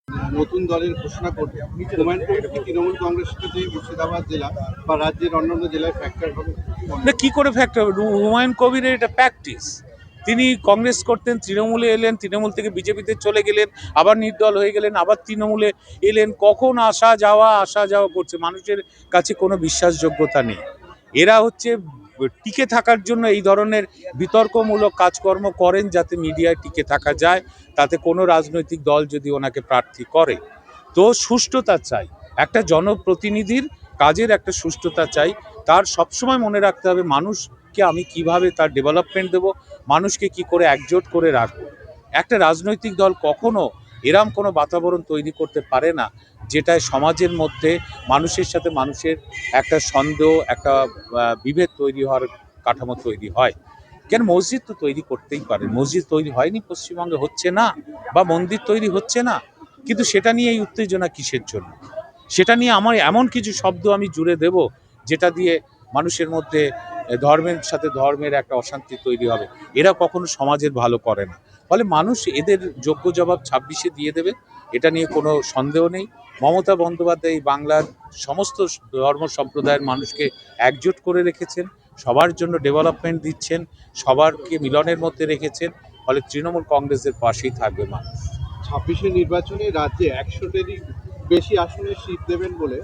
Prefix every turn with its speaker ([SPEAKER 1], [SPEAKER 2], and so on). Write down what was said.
[SPEAKER 1] নতুন দলের ঘোষণা করবে, হুমায়ুন কবির কি তৃণমূল কংগ্রেসের সাথে মুর্শিদাবাদ জেলা বা রাজ্যের অন্যান্য জেলায় ফ্যাক্টর হবে?
[SPEAKER 2] না, কি করে ফ্যাক্টর হবে? হুমায়ুন কবিরের এটা প্র্যাকটিস। তিনি কংগ্রেস করতেন, তৃণমূলে এলেন, তৃণমূল থেকে বিজেপিতে চলে গেলেন, আবার নির্দল হয়ে গেলেন, আবার তৃণমূলে এলেন। কখন আসা যাওয়া করছে, মানুষের কাছে কোনো বিশ্বাসযোগ্যতা নেই। এরা হচ্ছে টিকে থাকার জন্য এই ধরনের বিতর্কমূলক কাজকর্ম করেন, যাতে মিডিয়ায় টিকে থাকা যায়। তাতে কোনো রাজনৈতিক দল যদি ওনাকে প্রার্থী করে, তো সুষ্ঠুতা চাই, একটা জনপ্রতিনিধির কাজের একটা সুষ্ঠুতা চাই। তার সবসময় মনে রাখতে হবে মানুষকে আমি কিভাবে তার ডেভেলপমেন্ট দেব, মানুষকে কি করে একজোট করে রাখবো। একটা রাজনৈতিক দল কখনো এরম কোনো বাতাবরণ তৈরি করতে পারে না যেটায় সমাজের মধ্যে মানুষের সাথে মানুষের একটা সন্দেহ, একটা বিভেদ তৈরি হওয়ার কাঠামো তৈরি হয়। কেন, মসজিদ তো তৈরি করতেই পারে, মসজিদ তৈরি হয়নি পশ্চিমবঙ্গে, হচ্ছে না, বা মন্দির তৈরি হচ্ছে না, কিন্তু সেটা নিয়ে এই উত্তেজনা কিসের জন্য? সেটা নিয়ে আমার এমন কিছু শব্দ আমি জুড়ে দেব যেটা দিয়ে মানুষের মধ্যে ধর্মের সাথে ধর্মের একটা অশান্তি তৈরি হবে। এরা কখনো সমাজের ভালো করে না। ফলে মানুষ এদের যোগ্য জবাব ২৬-এ দিয়ে দেবে, এটা নিয়ে কোনো সন্দেহ নেই। মমতা বন্দ্যোপাধ্যায় এই বাংলার সমস্ত ধর্ম সম্প্রদায়ের মানুষকে একজোট করে রেখেছেন, সবার জন্য ডেভেলপমেন্ট দিচ্ছেন, সবারকে মিলনের মধ্যে রেখেছেন। ফলে তৃণমূল কংগ্রেসের পাশেই থাকবে মানুষ।
[SPEAKER 1] 26-এর নির্বাচনে রাজ্যে 100-টেরই বেশি আসনে সিট দেবেন বলে